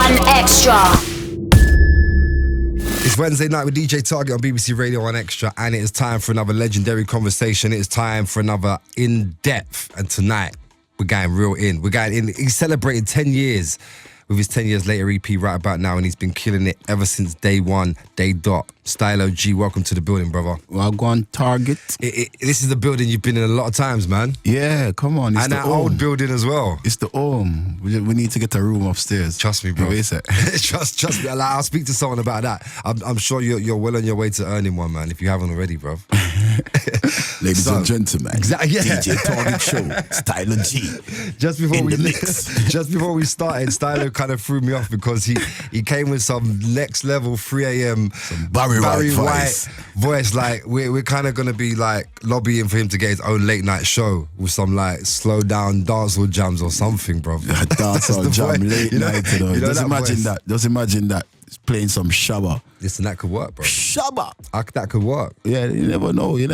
1 Extra. It's Wednesday night with DJ Target on BBC Radio 1 Extra, and it is time for another legendary conversation. It is time for another In Depth, and tonight we're going real in. We're going in. He's celebrating 10 years with his 10 years later EP right about now, and he's been killing it ever since day one, day dot. Stylo G, welcome to the building, brother. Well, go on Target. This is the building you've been in a lot of times, man. Yeah, come on. It's and the that home. old building as well. It's the home. We need to get a room upstairs. Trust me, bro. What is it? Trust me. Like, I'll speak to someone about that. I'm sure you're well on your way to earning one, man, if you haven't already, bro. Ladies and gentlemen, exactly, yeah. DJ Target Show, Stylo G. Just before in we the mix. Just before we started, Stylo kind of threw me off because he came with some next level 3 a.m. Some Barry White voice. Like we're kind of gonna be like lobbying for him to get his own late night show with some like slow down dancehall jams or something, bro. Dancehall jam late night. Just imagine voice. that. Just imagine that. It's playing some shabba. Listen, that could work, bro. Shabba. That could work. Yeah, you never know. We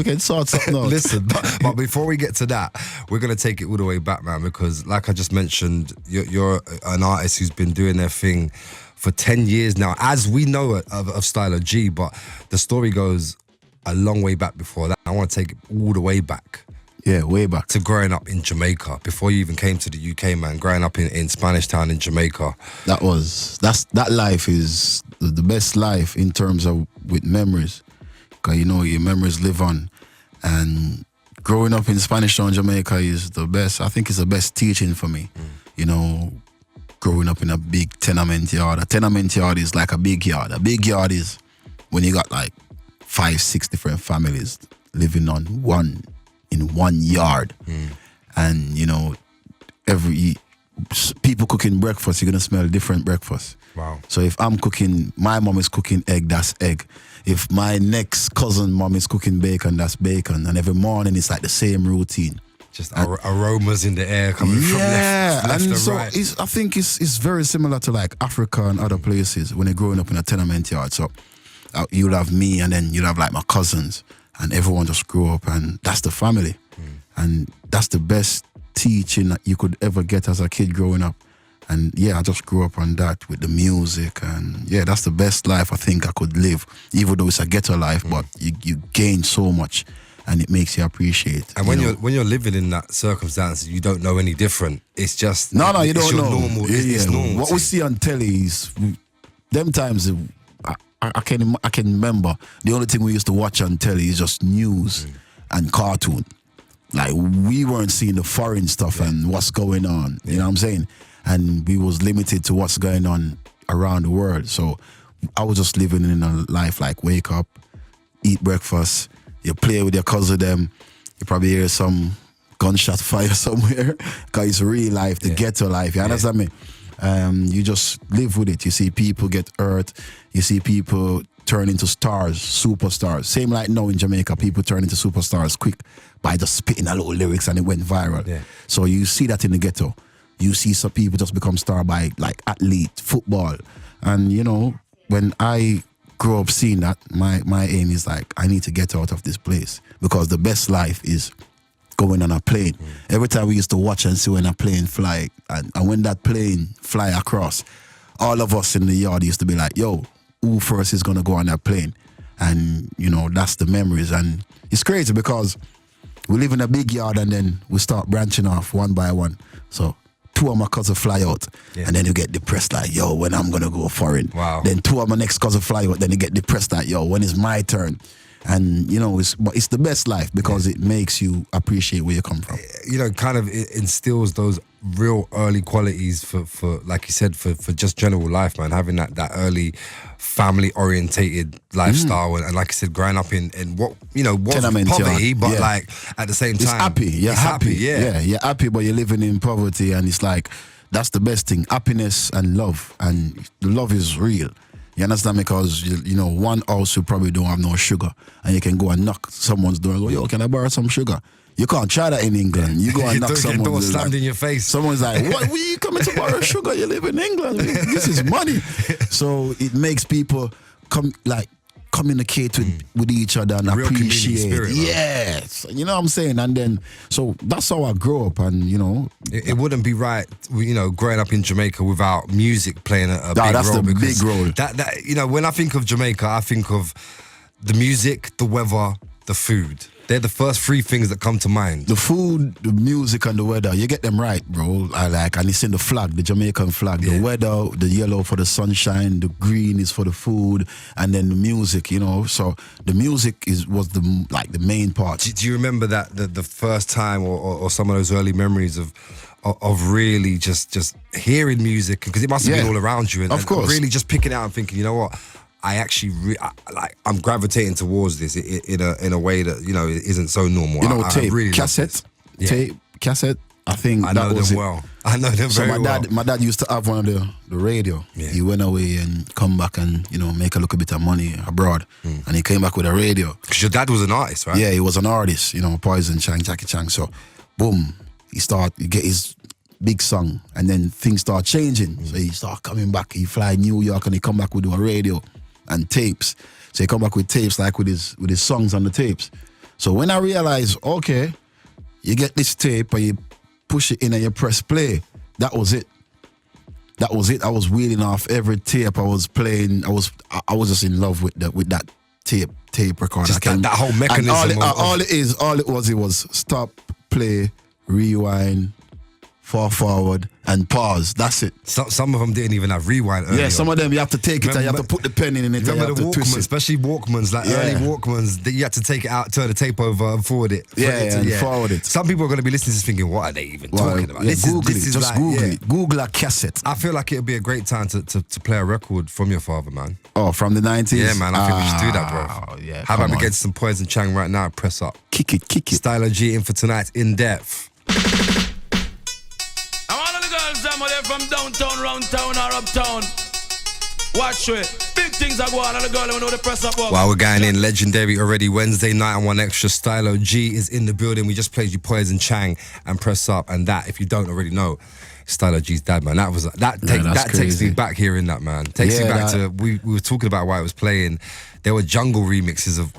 can sort something out. Listen, but before we get to that, we're going to take it all the way back, man, because like I just mentioned, you're an artist who's been doing their thing for 10 years now, as we know it of Stylo G, but the story goes a long way back before that. I want to take it all the way back. Yeah, way back. To growing up in Jamaica, before you even came to the UK, man, growing up in Spanish Town in Jamaica. That life is the best life in terms of with memories. Because, you know, your memories live on. And growing up in Spanish Town, Jamaica is the best. I think it's the best teaching for me. You know, growing up in a big tenement yard. A tenement yard is like a big yard. A big yard is when you got like 5-6 different families living on in one yard. And you know, every people cooking breakfast, you're gonna smell different breakfast. Wow. So if I'm cooking, my mom is cooking egg, that's egg. If my next cousin mom is cooking bacon, that's bacon. And every morning it's like the same routine. Just aromas in the air coming from left and and so right. I think it's very similar to like Africa and other places when you're growing up in a tenement yard. So you'll have me, and then you'll have like my cousins, and everyone just grew up, and that's the family. And that's the best teaching that you could ever get as a kid growing up. And yeah, I just grew up on that with the music, and yeah, that's the best life I think I could live, even though it's a ghetto life, but you gain so much and it makes you appreciate. And when you're living in that circumstance, you don't know any different. It's just you don't know. Normal, it's normal. What we see on telly is them times. I can remember the only thing we used to watch on telly is just news and cartoon. Like we weren't seeing the foreign stuff and what's going on. You know what I'm saying? And we was limited to what's going on around the world. So I was just living in a life like wake up, eat breakfast, you play with your cousin them, you probably hear some gunshot fire somewhere because it's real life, the ghetto life. You understand me? You just live with it. You see people get hurt. You see people turn into stars, superstars. Same like now in Jamaica, people turn into superstars quick by just spitting a little lyrics and it went viral. Yeah. So you see that in the ghetto. You see some people just become star by like athlete, football. And you know, when I grew up seeing that, my aim is like, I need to get out of this place because the best life is going on a plane. Every time we used to watch and see when a plane fly, and when that plane fly across, all of us in the yard used to be like, yo, who first is gonna go on that plane? And you know, that's the memories. And it's crazy because we live in a big yard and then we start branching off one by one. So 2 of my cousins fly out, and then you get depressed like, yo, when I'm gonna go foreign. Wow. Then 2 of my next cousins fly out, then you get depressed like, yo, when is my turn? And you know, it's the best life because it makes you appreciate where you come from. You know, kind of it instills those real early qualities for like you said, for just general life, man. Having that early family orientated lifestyle and like I said, growing up in what was Tenement, poverty, but like at the same time, it's happy. You're happy. Yeah, you're happy, but you're living in poverty, and it's like that's the best thing: happiness and love, and the love is real. You understand? Because you know, one house you probably don't have no sugar, and you can go and knock someone's door and go, yo, can I borrow some sugar? You can't try that in England. You go and knock someone's door, slammed in your face. Someone's like, what? We you coming to borrow sugar? You live in England. This is money. So it makes people communicate with each other and real community appreciate. spirit, man. Yes, you know what I'm saying. And then so that's how I grew up, and you know, it wouldn't be right, you know, growing up in Jamaica without music playing a big that's role. the big role. That you know, when I think of Jamaica, I think of the music, the weather, the food. They're the first three things that come to mind. The food, the music, and the weather, you get them right, bro. And it's in the flag, the Jamaican flag. The weather, the yellow for the sunshine, the green is for the food, and then the music, you know. So the music was the main part. Do you remember that the first time or some of those early memories of really just hearing music? Because it must have been all around you, and, of course, really just picking out and thinking, you know what? I actually I'm gravitating towards this in a way that, you know, isn't so normal. You know, I really cassette. I think I know that was them it. well. I know them very well. My dad used to have one of the radio. Yeah. He went away and come back and, you know, make a little bit of money abroad. And he came back with a radio. Because your dad was an artist, right? Yeah, he was an artist, you know, Poison, Chang, Jackie Chang. So, boom, he get his big song, and then things start changing. So he start coming back. He fly New York and he come back with a radio and tapes. So he come back with tapes, like with his songs on the tapes. So when I realized, okay, you get this tape and you push it in and you press play, that was it. That was it. I was wheeling off every tape I was playing. I was just in love with that tape recorder. Just that whole mechanism. All it was stop, play, rewind, forward, and pause. That's it. Some of them didn't even have rewind early. Yeah, some of them you have to take it and you have to put the pen in it. Remember and the you have to twist Walkmans, it. especially Walkmans, like early Walkmans, that you had to take it out, turn the tape over and forward it. Forward it. Some people are going to be listening to this thinking, what are they even talking about? Yeah, Google it. Google a cassette. I feel like it would be a great time to play a record from your father, man. Oh, from the 90s? Yeah, man, I think we should do that, bro. Yeah, how about we get some Poison Chang right now? Press up. Kick it. Stylo G in for tonight's In Depth. Some of them from downtown, round town, or uptown. Watch it. Big things are going on, and the girl know the press up. While we're going in, legendary already Wednesday night on One Extra. Stylo G is in the building. We just played you Poison Chang and Press Up, and that, if you don't already know, Stylo G's dad, man. That takes me back hearing that, man. Takes me back to we were talking about why it was playing. There were jungle remixes of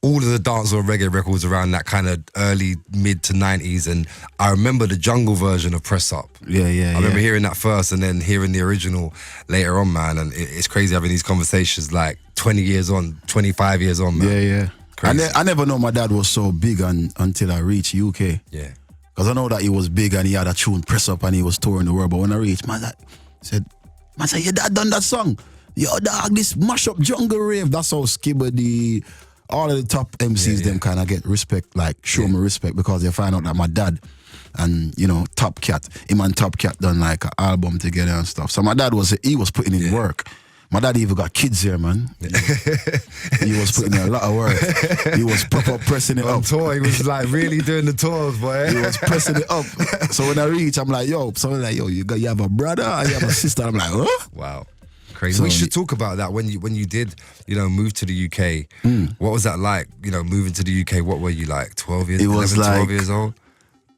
all of the dancehall reggae records around that kind of early, mid to 90s, and I remember the jungle version of Press Up. Yeah. I remember hearing that first and then hearing the original later on, man, and it's crazy having these conversations like 20 years on, 25 years on, man. Yeah. Crazy. I never know my dad was so big until I reached UK. Yeah. Because I know that he was big and he had a tune, Press Up, and he was touring the world, but when I reached, man said, your dad done that song. Yo, dog, this mash up jungle rave. That's how Skibbity, all of the top MCs, them kind of get respect, like show me respect, because they find out that my dad and, you know, Top Cat, him and Top Cat done like an album together and stuff. So my dad he was putting in work. My dad even got kids here, man. He was putting in a lot of work. He was proper pressing it on up. tour, he was like really doing the tours, boy. He was pressing it up. So when I reach, I'm like, someone like, you have a brother and you have a sister. I'm like, huh? Wow. Crazy. So we should talk about that when you did, you know, move to the UK. What was that like? You know, moving to the UK. What were you like? 12 years? 12 years old.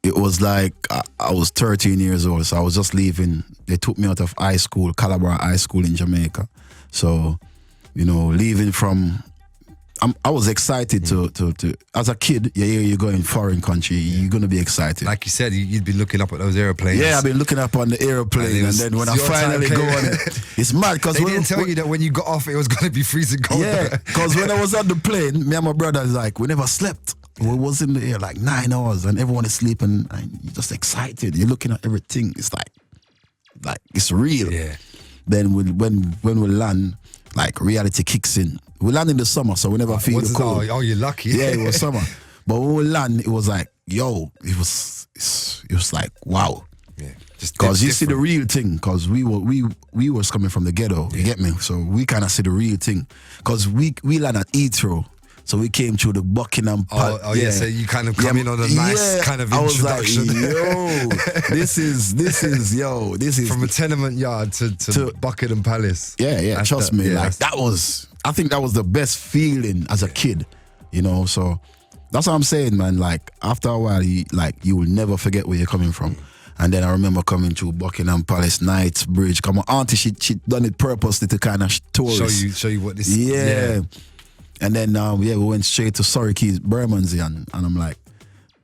It was like I was 13 years old, so I was just leaving. They took me out of high school, Calabar High School in Jamaica. So, you know, leaving from, I was excited to as a kid. You're going foreign country. You're gonna be excited. Like you said, you'd been looking up at those airplanes. Yeah, I've been looking up on the airplane, and then when I finally go on it, it's mad because they didn't tell you that when you got off, it was gonna be freezing cold. Yeah, because when I was on the plane, me and my brother is like, we never slept. We was in the air like 9 hours, and everyone is sleeping, and you're just excited. You're looking at everything. It's like it's real. Yeah. Then when we land, like reality kicks in. We land in the summer, so we never feel the cold. Oh, you're lucky. Yeah, it was summer. But when we land, it was like, it was like, wow. Yeah. Because you see the real thing, because we was coming from the ghetto, you get me? So we kind of see the real thing. Because we land at Heathrow, so we came through the Buckingham Palace. So you kind of come in on a nice kind of introduction. I was like, this is from a tenement yard to Buckingham Palace. Yeah, trust me. Like I think that was the best feeling as a kid, you know. So that's what I'm saying, man. Like after a while, you will never forget where you're coming from. And then I remember coming through Buckingham Palace, Knightsbridge. Come on, auntie, she done it purposely to kind of tourist. Show you what this is. Yeah. And then we went straight to Surrey Keys, Bermondsey, and I'm like,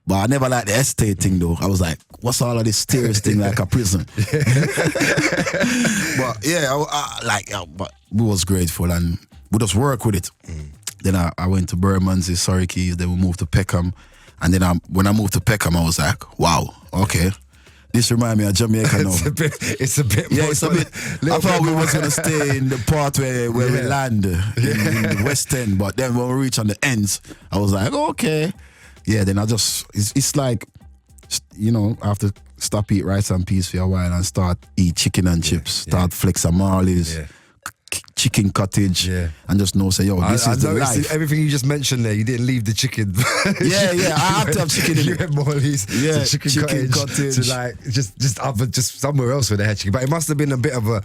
but I never liked the estate thing though. I was like, what's all of this stairs thing like a prison? But yeah, but we was grateful and we just work with it. Then I went to Bermondsey, Surrey Keys, then we moved to Peckham. And then when I moved to Peckham, I was like, wow, okay. This reminds me of Jamaica now. It's a bit more. It's a bit. I thought we was going to stay in the part where we land in the West End. But then when we reach on the ends, I was like, okay. Yeah, then it's like, you know, I have to stop eat rice and peas for a while and start eat chicken and chips, start flex and Marley's. Chicken cottage, and just know, say, yo, this is the life. Everything you just mentioned there, you didn't leave the chicken. I have to have chicken in you it. went Morley's, chicken cottage, to like just somewhere else where they had chicken. But it must have been a bit of a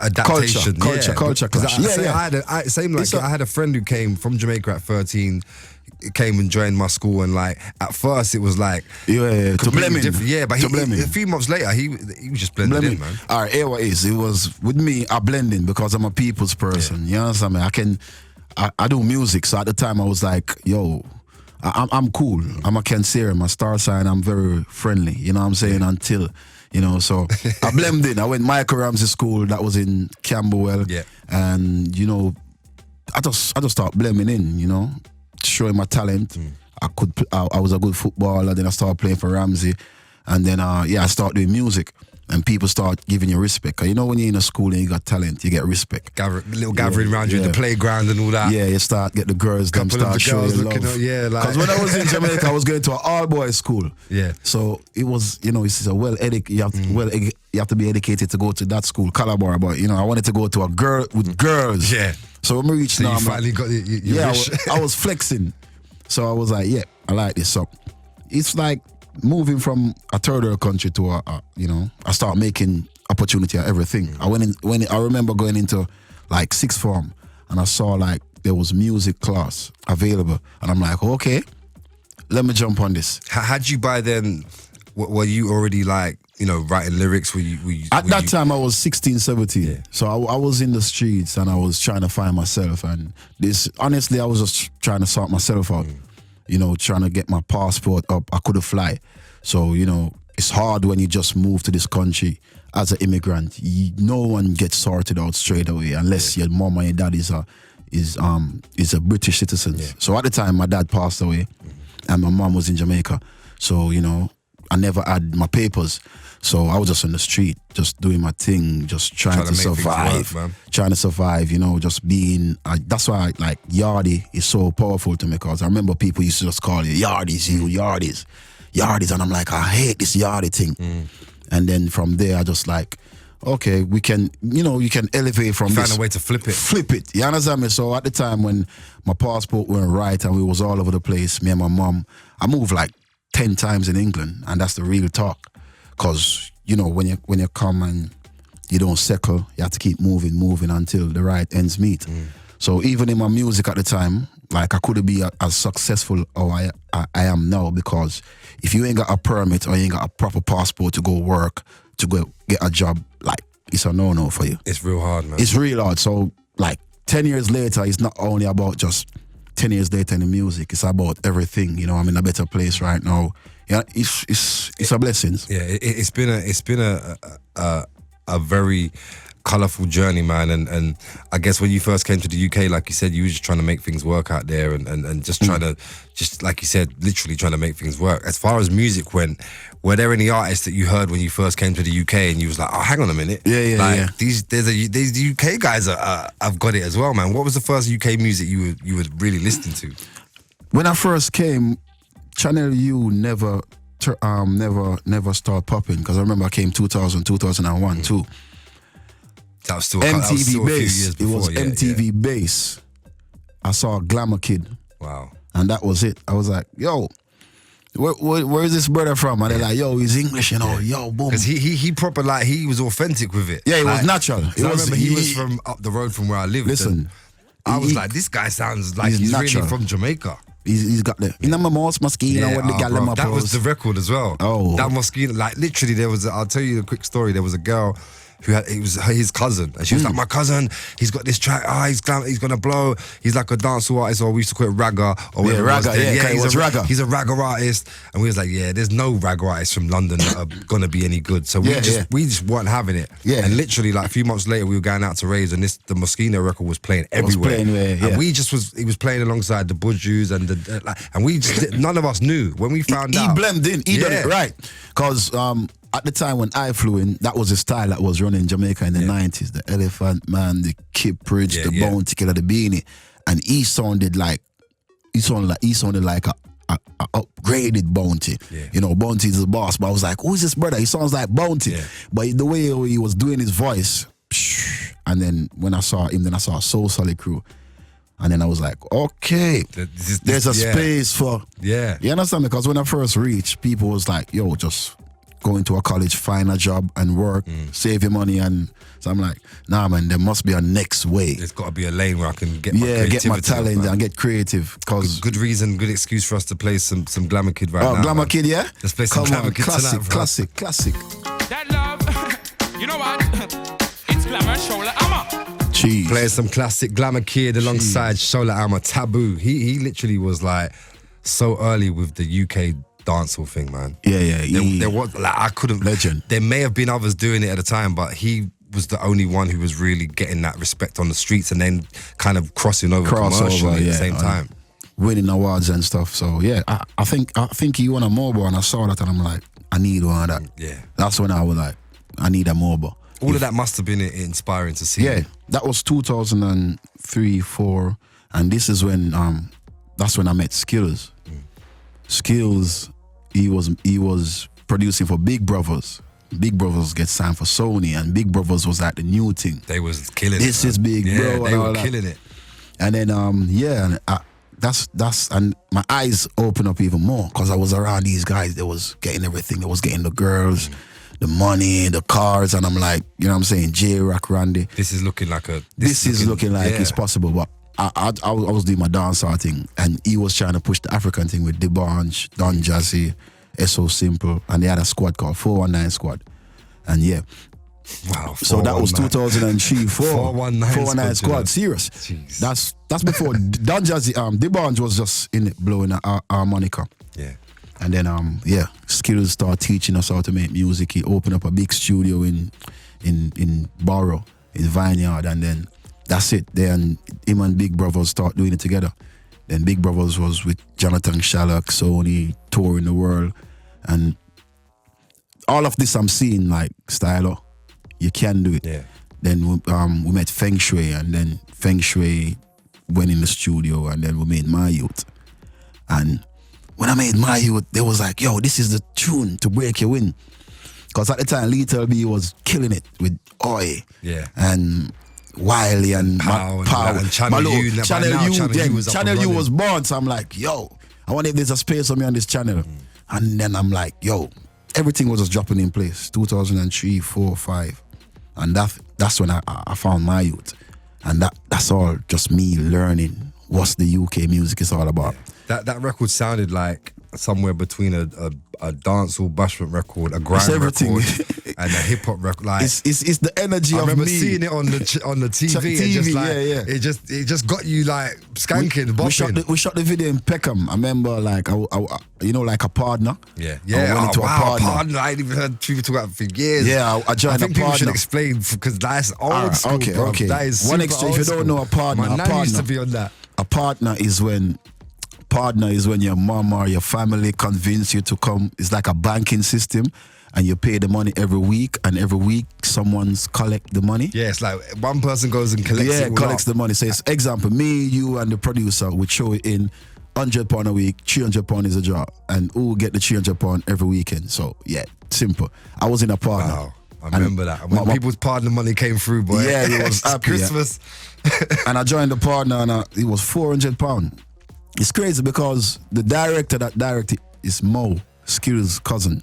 adaptation, culture clash. I had a friend who came from Jamaica at 13. Came and joined my school, and like at first it was like to blame him. Yeah, but a few months later he was just blended in, man. All right, here what is it was with me. I blend in because I'm a people's person. You understand me? I do music, so at the time I was like, yo, I'm cool. I'm a Cancer, I'm a star sign. I'm very friendly. You know what I'm saying? Until. You know, so I blended in. I went Michael Ramsey School, that was in Camberwell. Yeah. And, you know, I just started blending in, you know, showing my talent. I was a good footballer, then I started playing for Ramsey. And then, I started doing music. And people start giving you respect. You know, when you're in a school and you got talent, you get respect. Little gathering around you in the playground and all that. Yeah, you start get the girls, them start showing love. Because when I was in Jamaica, I was going to an all-boys school. Yeah. So it was, you know, it's a you have to be educated to go to that school, Calabar. But you know, I wanted to go to a girl with girls. Yeah. So when we reached now, you finally got your wish. I was flexing. So I was like, yeah, I like this. So it's like moving from a third world country to I start making opportunity at everything. I remember going into like sixth form and I saw like there was music class available and I'm like, okay, let me jump on this. Had you by then, were you already like, you know, writing lyrics? At that time I was 16, 17. Yeah. So I was in the streets and I was trying to find myself, and honestly I was just trying to sort myself out. You know, trying to get my passport up. I couldn't fly. So, you know, it's hard when you just move to this country as an immigrant. No one gets sorted out straight away unless your mom and your dad is a British citizen. Yeah. So at the time, my dad passed away and my mom was in Jamaica. So, you know, I never had my papers. So I was just on the street, just doing my thing, just trying to survive. Trying to survive, you know, just being... that's why, like, Yardie is so powerful to me, because I remember people used to just call it, Yardies, Yardies. And I'm like, I hate this Yardie thing. And then from there, I just like, okay, we can, you know, you can elevate from this. Find a way to flip it. Flip it, you understand me? So at the time when my passport weren't right and we was all over the place, me and my mom, I moved like 10 times in England, and that's the real talk. Because, you know, when you come and you don't settle, you have to keep moving until the right ends meet. So even in my music at the time, like I couldn't be as successful as I am now, because if you ain't got a permit or you ain't got a proper passport to go work, to go get a job, like it's a no-no for you. It's real hard, man. It's real hard. So like 10 years later, it's not only about just 10 years later in the music, it's about everything. You know, I'm in a better place right now. Yeah, it's a blessing. Yeah, it's been a very colourful journey, man. And I guess when you first came to the UK, like you said, you were just trying to make things work out there, and just trying to, just like you said, literally trying to make things work. As far as music went, were there any artists that you heard when you first came to the UK and you was like, oh, hang on a minute, these UK guys have got it as well, man? What was the first UK music you were really listening to? When I first came, Channel U never started popping, because I remember I came 2000, 2001 too. That was still MTV Bass. It was MTV Bass. I saw Glamour Kid. Wow. And that was it. I was like, yo, where is this brother from? And they're like, yo, he's English, you know, yo, boom. Because he proper, like, he was authentic with it. Yeah, it was natural. I remember he was from up the road from where I lived. Listen. I was like, this guy sounds like he's really from Jamaica. He's got the, you know, my mouse mosquito with the gal. That was the record as well. Oh. That mosquito, like literally I'll tell you a quick story. There was a girl it was his cousin, and she was like, my cousin, he's got this track, he's gonna blow, he's like a dancehall artist, or we used to call it ragga, or whatever ragga, he's a ragga artist, and we was like, yeah, there's no ragga artists from London that are gonna be any good, so we just weren't having it, and literally like a few months later we were going out to raves, and the Moschino record was playing everywhere, and he was playing alongside the Budjus and we just none of us knew when we found out. He blended in, he done it right, because at the time when I flew in, that was the style that was running in Jamaica in the 90s. The Elephant Man, the Kipridge, the Bounty Killer, the Beenie. And he sounded like a upgraded Bounty. Yeah. You know, Bounty is the boss. But I was like, who is this brother? He sounds like Bounty. Yeah. But the way he was doing his voice, and then when I saw him, then I saw Soul Solid Crew. And then I was like, okay, there's a space for... Yeah. You understand? Because when I first reached, people was like, yo, just... go into a college, find a job and work, save your money, and so I'm like, nah, man, there must be a next way. There's got to be a lane where I can get my creativity, get my talent and get creative. Cause good reason, good excuse for us to play some Glamour Kid right now. Oh, Glamour Kid, yeah. Let's play some Glamour Kid classic, tonight, classic. That love, you know what? It's Glamour Shola Amma. Jeez. Playing some classic Glamour Kid alongside Shola Amma. Taboo. He literally was like so early with the UK dancehall thing, man. Yeah. There was like I couldn't. Legend. There may have been others doing it at the time, but he was the only one who was really getting that respect on the streets and then kind of crossing over commercially at the same time, winning awards and stuff. So yeah, I think he won a mobile, and I saw that, and I'm like, I need one of that. Yeah, that's when I was like, I need a mobile. All of that must have been inspiring to see. Yeah, that was 2003, 4, and this is when that's when I met Skills. Skills. He was producing for Big Brothers. Big Brothers get signed for Sony, and Big Brothers was like the new thing. They was killing this it. This is Big Bro. They were killing it. And then that's and my eyes opened up even more because I was around these guys. They was getting everything. They was getting the girls, the money, the cars, and I'm like, you know what I'm saying, J-Rock, Randy. This is looking like it's possible, but I was doing my dancehall thing, and he was trying to push the African thing with D'banj, Don Jazzy, So Simple, and they had a squad called 419 Squad, and yeah. Wow. So that was 2003, 419 Squad. Serious. Jeez. That's before Don Jazzy. D'banj was just in it blowing a harmonica. Yeah. And then Skills started teaching us how to make music. He opened up a big studio in Borough, in Vineyard, and then. That's it. Then him and Big Brothers start doing it together. Then Big Brothers was with Jonathan Shallock, Sony, touring the world. And all of this I'm seeing like, Stylo, you can do it. Yeah. Then we met Feng Shui, and then Feng Shui went in the studio, and then we made My Yout. And when I made My Yout, they was like, yo, this is the tune to break your wind. Because at the time, Little B was killing it with Oi. Yeah. And Wiley and Pow and Channel U. Channel U was born, so I'm like, yo, I wonder if there's a space for me on this channel. And then I'm like, yo, everything was just dropping in place. 2003, 4, 5. And that's when I found My Yout. And that's all just me learning what the UK music is all about. That record sounded like somewhere between a dancehall bashment record, a grime record, and a hip hop record. Like it's the energy. I of remember me. seeing it on the TV. And just like, it just got you like skanking, bopping. We shot the video in Peckham. I remember like like a partner. Yeah. I went into a partner. I ain't even heard people talk about it for years. Yeah, I joined I think a people should partner. explain because that's old school. Okay. That is One super extra. If old you don't school. know a partner, My nan used to be on that. A partner is when your mom or your family convince you to come. It's like a banking system, and you pay the money every week, and every week someone's collect the money. Yeah, it's like one person goes and collects the money. So it's example, me, you, and the producer would show it in £100 a week, £300 is a job, and who will get the £300 every weekend. So yeah, simple. I was in a partner. Wow. I remember that. When people's partner money came through, boy. Yeah, it was happy, Christmas. Yeah. And I joined the partner, and it was £400. It's crazy because the director that directed is Mo, Skills' cousin.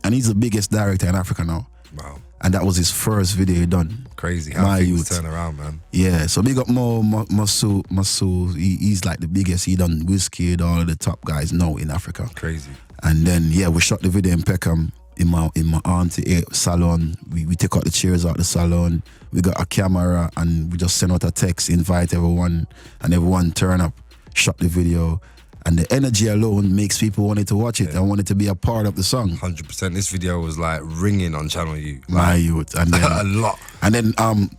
And he's the biggest director in Africa now. Wow. And that was his first video he done. Crazy how My things Yout. turn around, man. Yeah, so big up Mo, Masu. He's like the biggest. He done Wizkid, all of the top guys now in Africa. Crazy. And then, we shot the video in Peckham. in my auntie salon. We take out the chairs out the salon. We got a camera and we just send out a text, invite everyone, and everyone turn up, shot the video. And the energy alone makes people wanted to watch it and wanted to be a part of the song. 100%. This video was like ringing on Channel U. My Youth. And then, a lot. And then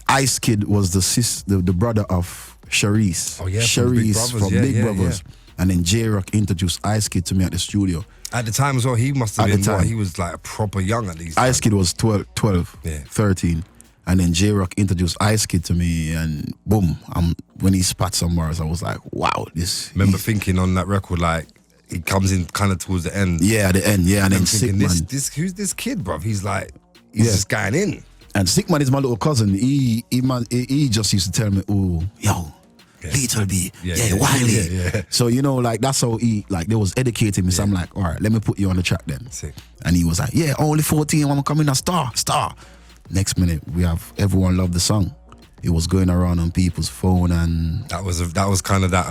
Ice Kid was the brother of Sharice. Oh yeah, Sharice from Big Brothers. Yeah. And then J-Rock introduced Ice Kid to me at the studio. At the time as well, he must have been what, he was like proper young at least. Ice Kid was 12, 13. And then J-Rock introduced Ice Kid to me, and boom, when he spat some bars, I was like, wow, this. Remember thinking on that record, like, he comes in kind of towards the end. Yeah, at the end, yeah, and then Sick Man. Who's this kid, bruv? He's just going in. And Sick Man is my little cousin. He just used to tell me, oh, yo, Little B, Wiley. Yeah. So, you know, like, that's how they was educating me. So I'm like, all right, let me put you on the track then. Sick. And he was like, yeah, only 14, I'm coming a star. Next minute, we have everyone loved the song. It was going around on people's phone, and that was kind of that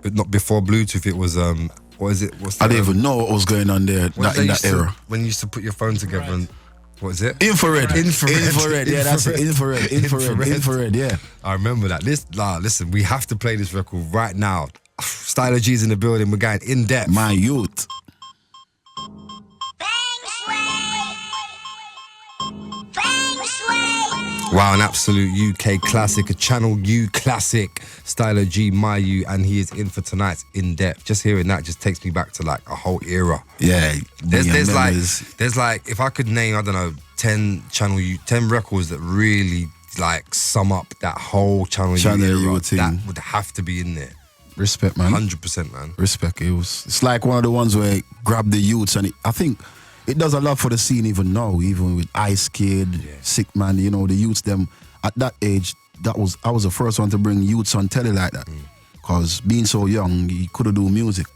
but not before Bluetooth. It was what is it? I didn't even know what was going on there in that era. When you used to put your phone together and what is it? Infrared. Yeah, that's it. Infrared. Yeah. I remember that. Listen, we have to play this record right now. Stylo G's in the building. We're going in depth. My Youth. Wow, an absolute UK classic, a Channel U classic. Stylo G, My Yout, and he is in for tonight's In Depth. Just hearing that just takes me back to like a whole era. Yeah, there's like if I could name, I don't know, 10 Channel U, 10 records that really like sum up that whole Channel U era, that would have to be in there. Respect, man. 100%, man. Respect. It's like one of the ones where it grabbed the youths, and I think it does a lot for the scene even now, even with Ice Kid, Sick Man, you know, the youths, them, at that age, I was the first one to bring youths on telly like that. Because being so young, he couldn't do music.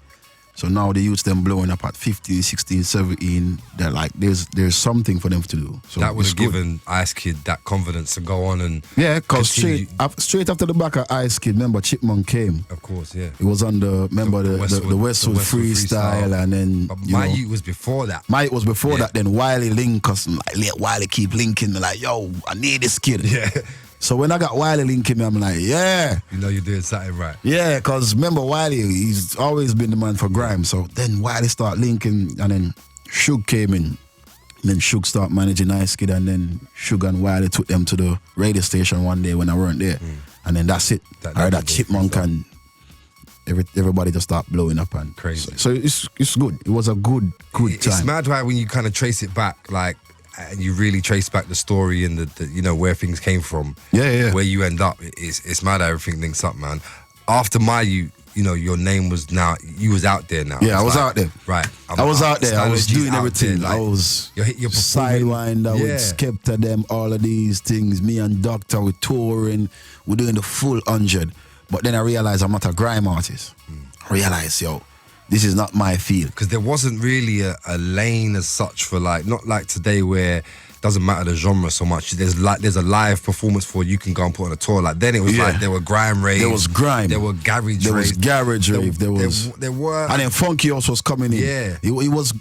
So now the youths, them blowing up at 15, 16, 17, they're like, there's something for them to do. So that would have given Ice Kid that confidence to go on and... Yeah, because straight after the back of Ice Kid, remember, Chipmunk came. Of course, yeah. It was on the Westwood freestyle, and then... But My Yout was before that. My Yout was before that, then Wiley linked us, and like, let Wiley keep linking, like, yo, I need this kid. Yeah. So when I got Wiley linking me, I'm like, yeah. You know you're doing something right. Yeah, because remember Wiley, he's always been the man for grime. So then Wiley start linking, and then Suge came in. And then Suge start managing Ice Kid, and then Suge and Wiley took them to the radio station one day when I weren't there. And then that's it. I heard that Chipmunk and everybody just start blowing up and crazy. So it's good. It was a good time. It's mad why when you kind of trace it back, like, and you really trace back the story and the you know where things came from, where you end up. It's mad how everything links up, man. After My Yout, you know, your name was you was out there now. Yeah, I was out there. Right, I was out there. I was doing everything. There, like, I was your sidewind. I would Skepta them, all of these things. Me and Doctor, we touring. We're doing the full 100. But then I realized I'm not a grime artist. I realized, yo, this is not my field. Because there wasn't really a lane as such for like, not like today where it doesn't matter the genre so much. There's a live performance for you can go and put on a tour. Like then it was like there were grime raves. There was grime. There were garage raves. There was garage rave. There were. And then Funky also was coming in. Yeah. It was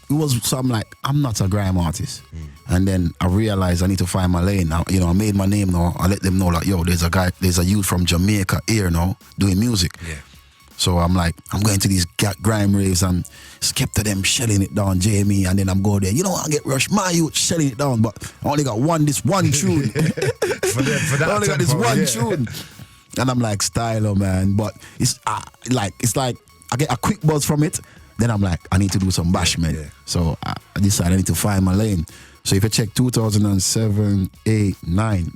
so I'm like, I'm not a grime artist. And then I realized I need to find my lane. Now, you know, I made my name now. I let them know like, yo, there's a youth from Jamaica here now doing music. Yeah. So I'm like, I'm going to these grime raves and Skepta them shelling it down, Jamie, and then I'm going there. You know, I get rushed, My Yout shelling it down, but I only got this one tune. for that I only got this one tune. And I'm like, Stylo, man. But it's like I get a quick buzz from it. Then I'm like, I need to do some bashment. Yeah. So I decided I need to find my lane. So if you check 2007, 8, 9,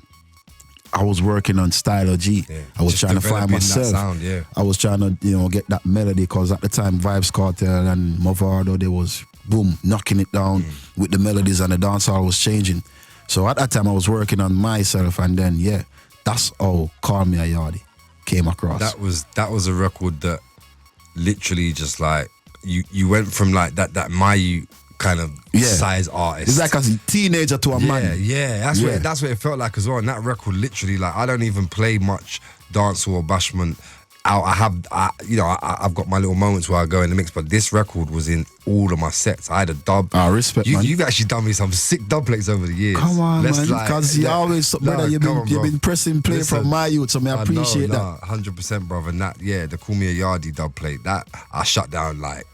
I was working on Stylo G. Yeah. I was Just trying to find myself. Sound, I was trying to, you know, get that melody because at the time Vibes Cartel and Movado, they was boom knocking it down with the melodies and the dancehall was changing. So at that time I was working on myself, and then that's how Call Me A Yardie came across. That was a record that literally just like you went from like that My Yout kind of size artist. It's like a teenager to a man. Yeah, that's what it felt like as well. And that record literally, like, I don't even play much dancehall or bashment I've got my little moments where I go in the mix, but this record was in all of my sets. I had a dub. Respect, man. You've actually done me some sick dub plates over the years. Come on, man, because you always, brother, you've been pressing play from My Yout, so I appreciate that. 100%, brother. And that, the Call Me A Yardie dub plate, that I shut down like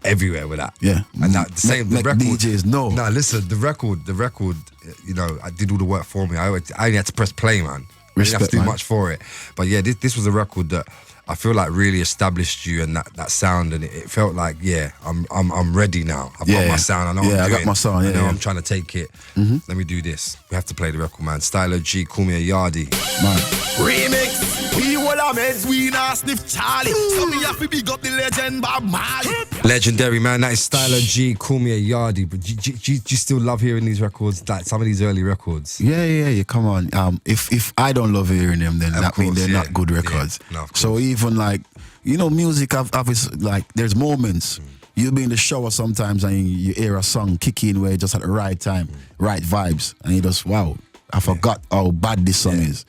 everywhere with that. Yeah. And that the record. DJs, no. No, listen, the record, I did all the work for me. I only had to press play, man. Respect, I didn't have to do man. much for it. But yeah, this was a record that I feel like really established you and that sound, and it felt like, I'm ready now. I've got my sound. I know what I'm doing. I got my sound. I know I'm trying to take it. Let me do this. We have to play the record, man. Stylo G, Call Me A Yardie. Man. Remix. We all a meds, we not sniff Charlie. So me have to big up the legend Bob Marley. Legendary, man. That is Stylo G, Call Me A Yardie. But do you still love hearing these records, like some of these early records? Yeah. Come on. If I don't love hearing them, then that means they're not good records. Yeah. No, of so even like, music, obviously, like, there's moments. You'll be in the shower sometimes and you hear a song kick in where just at the right time, right vibes, and you just, wow, I forgot how bad this song is.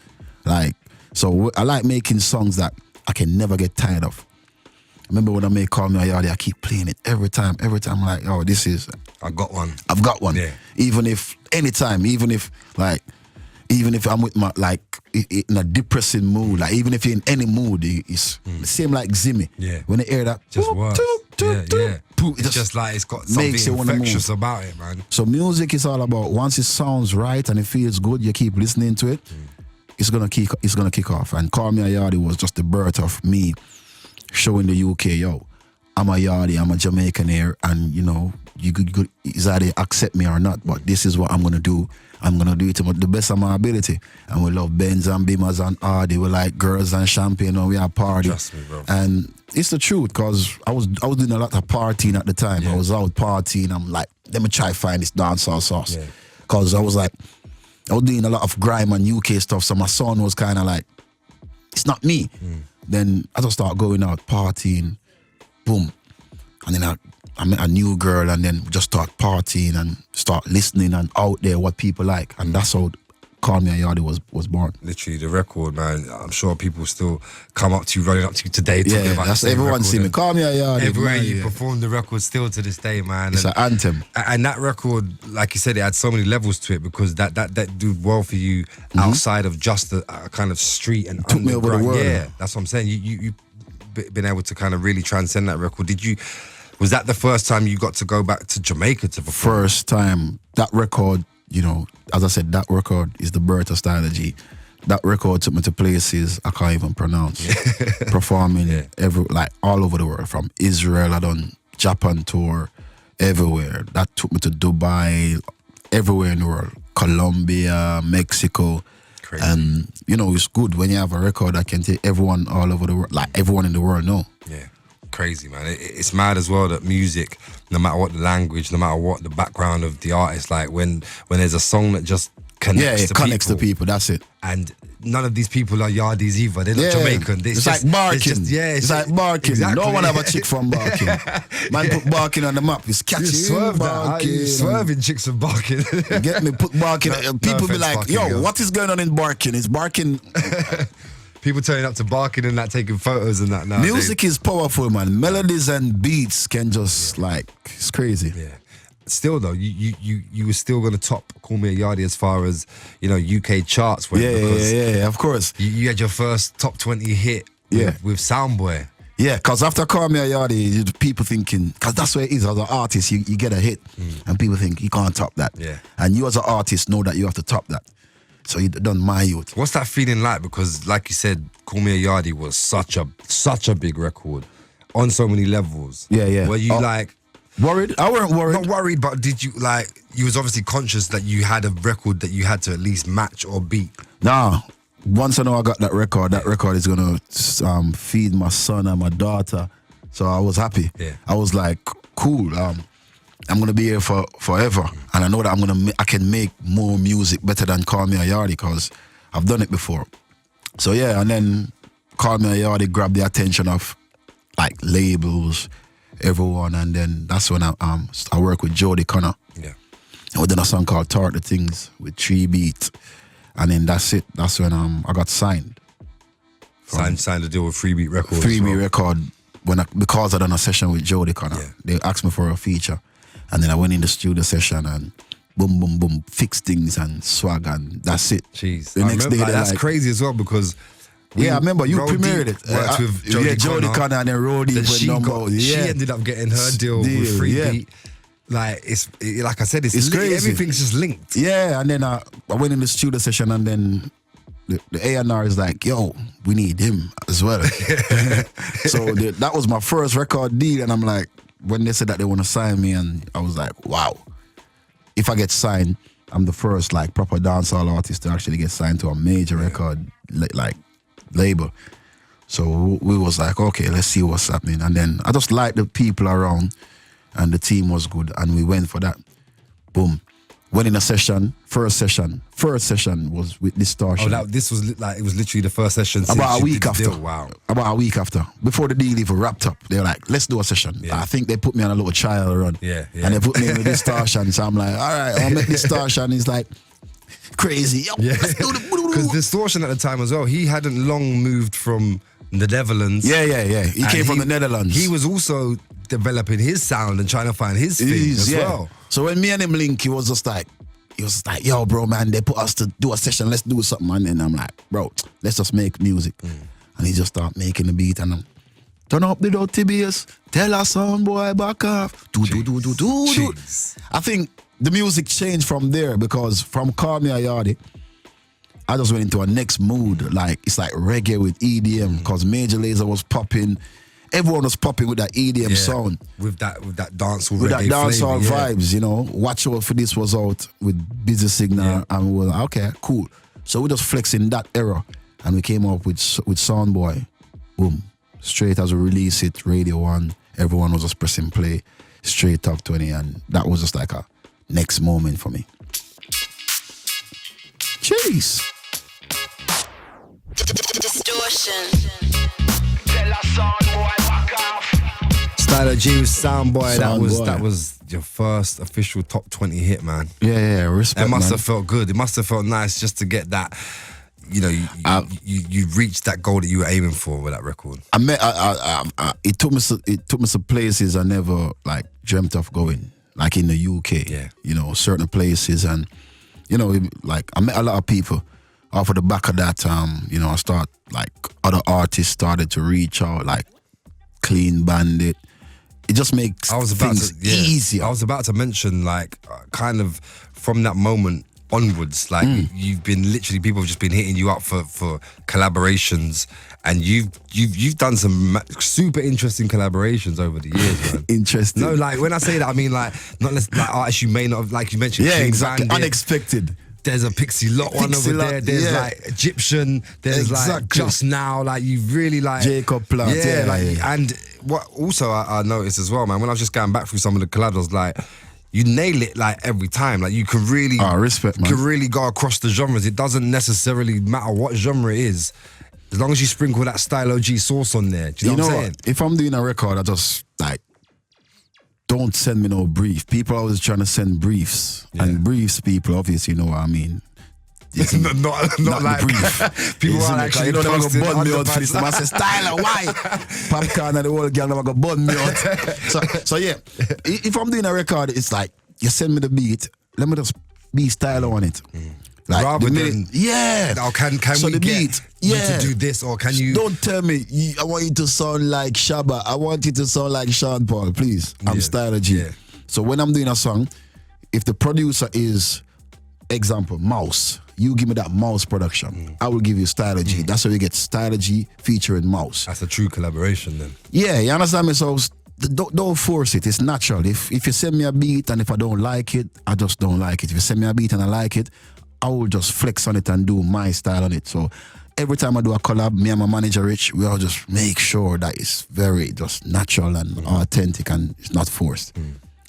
Like, so I like making songs that I can never get tired of. Remember when I made Call Me A Yardie, I keep playing it every time. I'm like, oh, this is... I've got one. Yeah. Even if I'm with my, like, in a depressing mood, like, even if you're in any mood, it's the same like Zimme. Yeah. When they hear that, just works. It's just like it's got something makes you infectious about it, man. So music is all about, once it sounds right and it feels good, you keep listening to it, it's gonna kick off. And Call Me A Yardie was just the birth of me showing the UK, I'm a Yardie, I'm a Jamaican here, and you could either accept me or not, but this is what I'm gonna do. I'm gonna do it to the best of my ability. And we love Benz and Beamers and Hardy. We like girls and champagne and we have party. Trust me, bro. And it's the truth, because I was doing a lot of partying at the time. Yeah. I was out partying. I'm like, let me try find this dancehall sauce. Because I was doing a lot of grime and UK stuff, so my son was kind of like, it's not me. Then I just start going out partying, boom. And then I met a new girl, and then just start partying and start listening and out there what people like. And that's how Call Me A Yardie was born. Literally, the record, man. I'm sure people still come up to you, running up to you today talking about that's the same everyone record. see me. Call Me A Yardie. Everywhere you perform the record still to this day, man. It's an anthem. And that record, like you said, it had so many levels to it, because that did well for you outside of just a kind of street and Took me over the world. Yeah, that's what I'm saying. You've been able to kind of really transcend that record. Was that the first time you got to go back to Jamaica to perform? First time. That record, as I said, that record is the birth of Stylo G. That record took me to places I can't even pronounce. Performing all over the world. From Israel, I done Japan tour, everywhere. That took me to Dubai, everywhere in the world. Colombia, Mexico. Crazy. And, it's good when you have a record that can take everyone all over the world, like everyone in the world know. Yeah. Crazy, man. It's mad as well that music, no matter what the language, no matter what the background of the artist, like when there's a song that just connects to people, that's it. And none of these people are Yardies either. They're not Jamaican. It's like barking. It's like barking. Exactly. No one have a chick from barking. Man put barking on the map. It's catchy. You swerving chicks from barking. Get me? Put barking. People be like, yo, girls. what is going on in barking? Is barking... People turning up to barking and taking photos and that now. Music is powerful, man. Melodies and beats can just it's crazy. Yeah. Still though, you were still gonna top Call Me A Yardie as far as UK charts went. Yeah, of course. You had your first top 20 hit with Soundboy. Yeah, because after Call Me A Yardie, people thinking, because that's where it is as an artist, you get a hit and people think you can't top that. Yeah. And you as an artist know that you have to top that. So you done My Yout. What's that feeling like? Because like you said, Call Me A Yardie was such a big record on so many levels. Yeah. Were you worried? I weren't worried. Not worried, but did you you was obviously conscious that you had a record that you had to at least match or beat? Nah. Once I know I got that record is gonna feed my son and my daughter. So I was happy. Yeah. I was like, cool. I'm gonna be here for forever, and I know that I can make more music better than Call Me A Yardie, because I've done it before. So yeah, and then Call Me A Yardie grabbed the attention of like labels, everyone, and then that's when I work with Jody Connor. Yeah, and we did a song called "Tart the Things" with 3 Beat, and then that's it. That's when I got signed. Signed a deal with Freebeat Records. Freebeat Record. Because I done a session with Jody Connor, they asked me for a feature, and then I went in the studio session and boom, boom, boom, fix things and swag, and that's it. Jeez, the next day that's crazy as well because. I remember you premiered Deep it. Worked with Jody Connor and then Roll Deep. She ended up getting her deal with Freebeat. Like like I said, it's crazy. Everything's just linked. Yeah, and then I went in the studio session, and then the A&R is like, yo, we need him as well. So that was my first record deal, and I'm like, when they said that they want to sign me, and I was like, wow, if I get signed, I'm the first like proper dancehall artist to actually get signed to a major record like label. So we was like, okay, let's see what's happening. And then I just liked the people around, and the team was good, and we went for that. Boom. Went in a session, first session was with Distortion. Oh, this was it was literally the first session since about a week after. Wow. About a week after. Before the deal even wrapped up, they were like, let's do a session. Yeah. I think they put me on a little trial run. Yeah. And they put me in with Distortion. So I'm like, all right, I'll make Distortion. He's like, crazy. Yo, let's do the... Because Distortion at the time as well, he hadn't long moved from the Netherlands. Yeah. He came from the Netherlands. He was also developing his sound and trying to find his thing as well. So when me and him link, he was just like, yo, bro, man, they put us to do a session, let's do something. And then I'm like, bro, let's just make music. And he just started making the beat, and I'm, turn up the dirty bass, tell our Soundboy back off. Do. I think the music changed from there, because from Call Me A Yardie, I just went into a next mood. Like, it's like reggae with EDM, because Major Lazer was popping. Everyone was popping with that EDM sound. With that dancehall with reggae that dancehall flavor, vibes, you know. Watch Out For This was out with Busy Signal, and we were like, okay, cool. So we just flexing that era, and we came up with Soundboy. Boom. Straight as we release it, Radio 1, everyone was just pressing play, straight top 20, and that was just like a next moment for me. Jeez. Distortion. Stylo G with Soundboy. Soundboy. That was your first official top 20 hit, man. Yeah, respect. It must man. have felt good. It must have felt nice just to get that. You know, you reached that goal that you were aiming for with that record. It took me some places I never like dreamt of going, like in the UK. Yeah. You know, certain places, and you know, like I met a lot of people. Off of the back of that, you know, other artists started to reach out, like Clean Bandit. It just makes things easier. I was about to mention, like, kind of from that moment onwards, like you've been literally, people have just been hitting you up for collaborations, and you've done some super interesting collaborations over the years, man. Interesting. No, like when I say that, I mean like not less like artists you may not have, like you mentioned. Yeah, Clean exactly. Bandit. Unexpected. There's a Pixie Lot one over there. There's like Egyptian. There's like Just Now. Like you've really like Jacob Plant. And what also I noticed as well, man. When I was just going back through some of the collabs, like you nail it like every time. Like you can really, respect, man. You can really go across the genres. It doesn't necessarily matter what genre it is, as long as you sprinkle that Stylo G sauce on there. Do you know what I'm saying? If I'm doing a record, I just like. Don't send me no brief. People are always trying to send briefs. Yeah. And briefs, people obviously know what I mean. not like brief. People are actually, you know, they're going to bun me out underpants. for this. I say, Stylo, why? Popcorn and the whole girl, they're going to bun me out. So yeah, if I'm doing a record, it's like, you send me the beat, let me just be Stylo on it. Like rather than or can so we the get beat, you to do this, or can you don't tell me I want you to sound like Shabba, I want you to sound like Sean Paul, please. I'm Stylo G. So when I'm doing a song, if the producer is, example, Mouse, you give me that Mouse production, I will give you Stylo G. That's how you get Stylo G featuring Mouse. That's a true collaboration then. Yeah, you understand me? So don't force it. It's natural. If you send me a beat and if I don't like it, I just don't like it. If you send me a beat and I like it, I will just flex on it and do my style on it. So every time I do a collab, me and my manager Rich, we all just make sure that it's very just natural and authentic and it's not forced.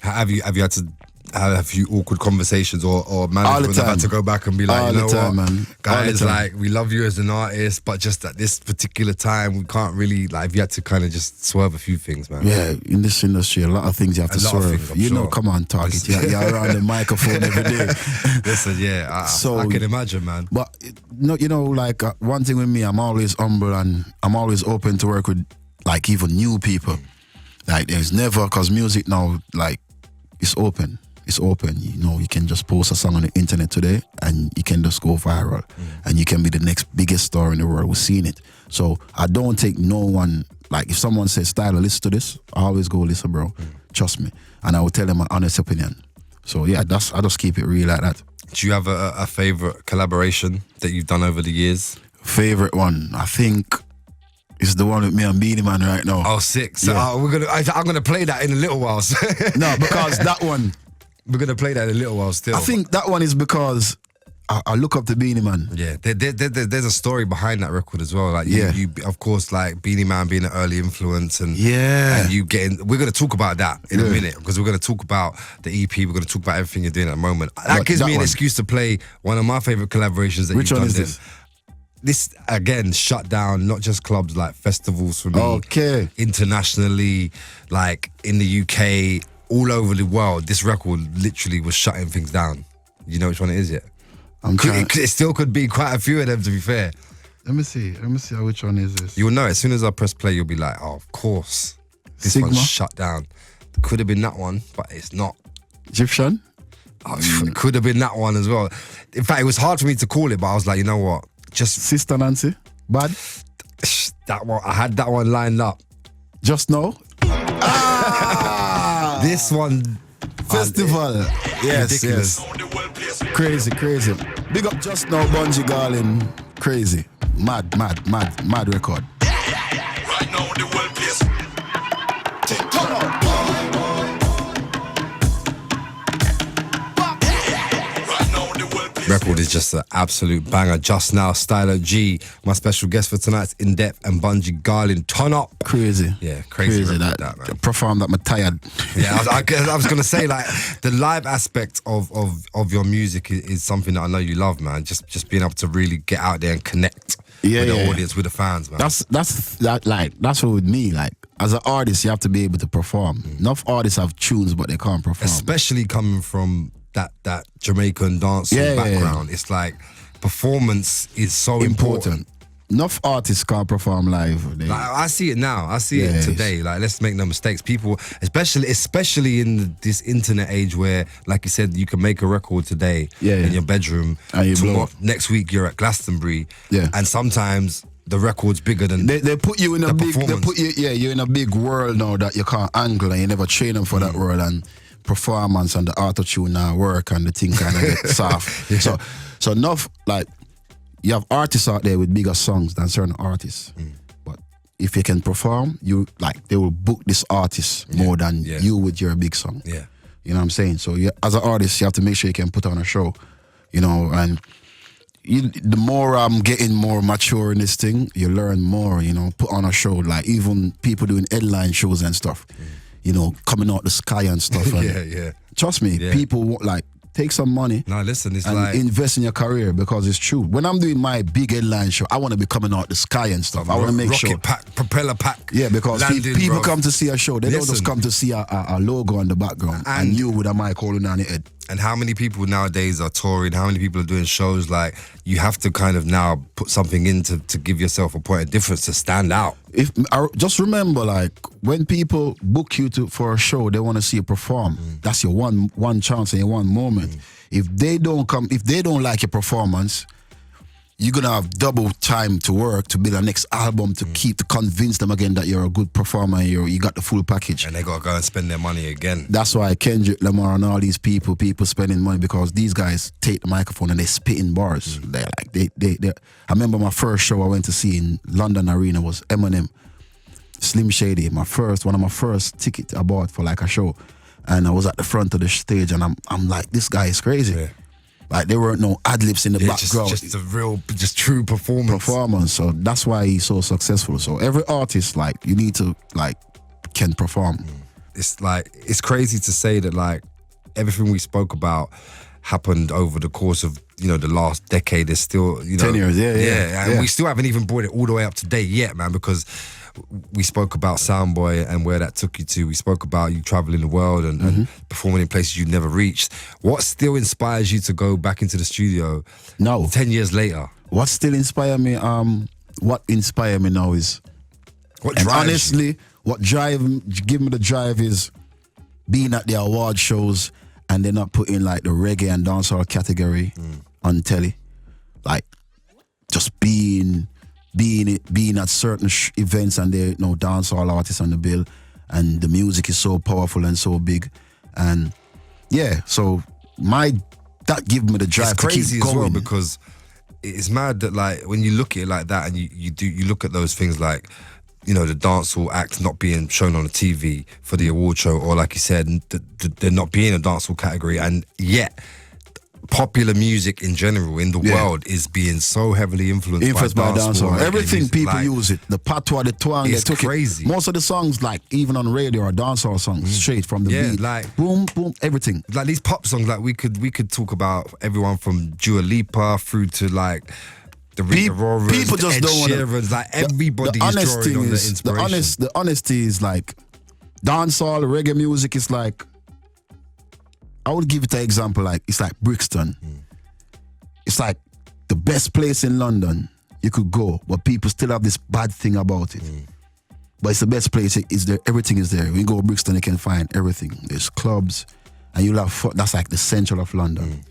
Have you had to have a few awkward conversations or management have had to go back and be like, All you know the time, what, man. guys, All the time. like we love you as an artist, but just at this particular time, we can't really like. You had to kind of just swerve a few things, man. Yeah, in this industry, a lot of things you have to A lot of swerve. things, I'm You know, sure. come on, Target. You're around the microphone every day. Listen, yeah, So- I can imagine, man. But no, you know, like one thing with me, I'm always humble and I'm always open to work with like even new people. Like there's never, cause music now, like it's open. It's open. You know, you can just post a song on the internet today and you can just go viral and you can be the next biggest star in the world. We've seen it. So I don't take no one, like if someone says, Stylo, listen to this, I always go, listen, bro, trust me. And I will tell them my honest opinion. So yeah, I just keep it real like that. Do you have a favorite collaboration that you've done over the years? Favorite one, I think, is the one with me and Beenie Man right now. Oh, sick. So Yeah. I'm gonna play that in a little while. No, because that one, We're gonna play that in a little while still. I think that one is because I look up to Beenie Man. Yeah, there's a story behind that record as well. Like, Yeah. you of course, like Beenie Man being an early influence, and Yeah. and you getting. We're gonna talk about that in a Yeah. minute because we're gonna talk about the EP. We're gonna talk about everything you're doing at the moment. That But gives that me an one- excuse to play one of my favorite collaborations that Which you've one done. is this? This again shut down not just clubs, like festivals for me. Okay. Internationally, like in the UK, all over the world. This record literally was shutting things down. You know which one it is yet? I'm trying. It still could be quite a few of them, to be fair. Let me see which one is this. You'll know as soon as I press play, you'll be like, oh, of course. This Sigma? one's shut down. Could have been that one, but it's not. Egyptian? Oh, it could have been that one as well. In fact, it was hard for me to call it, but I was like, you know what? Just Sister Nancy? Bad? that one. I had that one lined up. Just now? This one. Festival. Yes, Ridiculous. yes. Crazy. Big up Just Now, Bungie Garlin. Crazy. Mad record. Right now the world place. Turn up. Right now the world place. Record is just an absolute banger. Just Now, Stylo G, my special guest for tonight's In Depth, and Bungie Garlin. Turn up. Crazy. Yeah, crazy record, that, that, man. Perform that, I'm tired. Yeah, I was gonna say, like, the live aspect of your music is something that I know you love, man. Just being able to really get out there and connect with the audience, with the fans, man. That's what with me, like, as an artist, you have to be able to perform. Enough artists have tunes, but they can't perform. Especially coming from that Jamaican dancehall background. It's like performance is so important. Enough artists can't perform live. Like, I see it now. I see Yeah, it today. Like, let's make no mistakes. People, especially in this internet age where, like you said, you can make a record today in your bedroom. And you blow up. Next week you're at Glastonbury. Yeah. And sometimes the record's bigger than They put you in a the big. They performance. put you. Yeah, you're in a big world now that you can't angle, and you never train them for that world. And performance and the auto tune now work, and the thing kind of get soft. So enough, like, you have artists out there with bigger songs than certain artists. But if you can perform, they will book this artist more than you with your big song. Yeah. You know what I'm saying? So as an artist, you have to make sure you can put on a show. You know, and the more I'm getting more mature in this thing, you learn more, you know, put on a show. Like, even people doing headline shows and stuff, you know, coming out the sky and stuff. And yeah. trust me, people want, like, take some money. No, listen, it's and like invest in your career, because it's true. When I'm doing my big headline show, I want to be coming out the sky and stuff. I want to make rocket sure. pack, propeller pack. Yeah, because landing, people bro. come to see a show. They don't Listen. just come to see a logo on the background and you with a mic holding on your head. And how many people nowadays are touring? How many people are doing shows? Like, you have to kind of now put something in to give yourself a point of difference to stand out. Just remember, like, when people book you for a show, they want to see you perform. That's your one chance and your one moment. If they don't like your performance, you're gonna have double time to work to build a next album to convince them again that you're a good performer and you got the full package. And they gotta go and spend their money again. That's why Kendrick Lamar and all these people spending money, because these guys take the microphone and they spit in bars. They're like they. I remember my first show I went to see in London Arena was Eminem, Slim Shady. One of my first tickets I bought for like a show, and I was at the front of the stage, and I'm like, this guy is crazy. Yeah. Like, there weren't no ad-libs in the background. Just a real, just true performance. So that's why he's so successful. So every artist, like, you need to, like, can perform. It's like, it's crazy to say that, like, everything we spoke about happened over the course of, you know, the last decade. There's still, you know, 10 years, yeah. And we still haven't even brought it all the way up to date yet, man, because we spoke about Soundboy and where that took you to. We spoke about you traveling the world and performing in places you've never reached. What still inspires you to go back into the studio 10 years later? What still inspires me? What inspires me now is, what drives honestly, you? what give me the drive is being at the award shows and they're not putting like the reggae and dancehall category on telly. Like just being at certain events and there, you know, dancehall artists on the bill, and the music is so powerful and so big, and yeah, so that gives me the drive it's to crazy keep going. as well, because it's mad that like when you look at it like that and you look at those things like, you know, the dancehall act not being shown on the TV for the award show, or like you said, there not being a dancehall category, and yet popular music in general in the world is being so heavily influenced by dancehall. Everything music, people like, use it. The patois, the twang, it's they took crazy. It. Most of the songs, like even on radio, are dancehall songs straight from the beat. Like boom, boom, everything. Like these pop songs, like we could talk about everyone from Dua Lipa through to like the Rita Ora, people just Ed don't want Sheeran's, like everybody is drawing on the inspiration. The honesty is like dancehall, reggae music is like, I would give it an example, like it's like Brixton. It's like the best place in London you could go, but people still have this bad thing about it. But it's the best place. It's there. Everything is there. When you go to Brixton, you can find everything. There's clubs, and you'll have fun. That's like the central of London.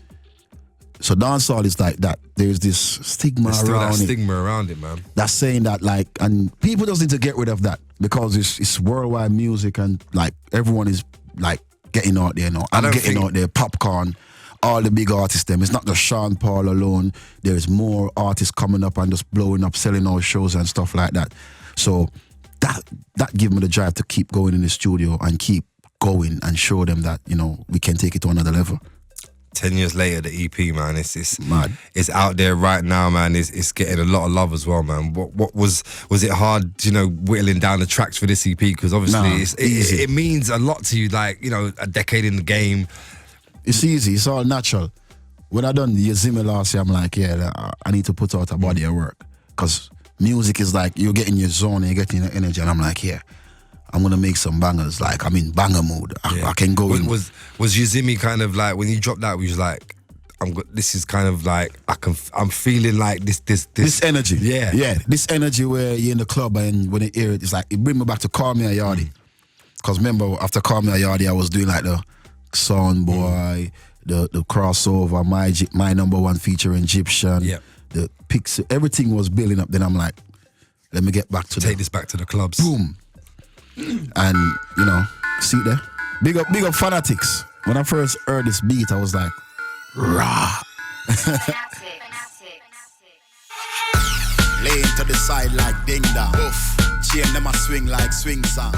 So dancehall is like that. There's this stigma There's still around that it. stigma around it, man. That's saying that, like, and people just need to get rid of that, because it's worldwide music, and like everyone is like getting out there now. I'm getting out there. Popcorn. All the big artists, them. It's not just Sean Paul alone. There's more artists coming up and just blowing up, selling out shows and stuff like that. So that give me the drive to keep going in the studio and keep going and show them that, you know, we can take it to another level. 10 years later, the EP, man, it's mad. It's out there right now, man. It's getting a lot of love as well, man. What was it hard, you know, whittling down the tracks for this EP? Because obviously it means a lot to you, like, you know, a decade in the game. It's easy. It's all natural. When I done Yu Zimme last year, I'm like, yeah, I need to put out a body of work, because music is like you're getting your zone and you're getting your energy, and I'm like, yeah, I'm gonna make some bangers. Like I'm in banger mode. I can go in. Was Yu Zimme kind of like when you dropped that? Was like, this is kind of like I'm feeling like this energy. Yeah. This energy where you're in the club and when you hear it, it's like it brings me back to Call Me A Yardie. Because remember, after Call Me A Yardie, I was doing like the Soundboy, the crossover, my number one feature Egyptian, the Pixie, everything was building up. Then I'm like, let me get back to take this back to the clubs. Boom. And you know, see there, big up Fanatics. When I first heard this beat, I was like, rah. Laying to the side like ding dong. Chain them a swing like swing song.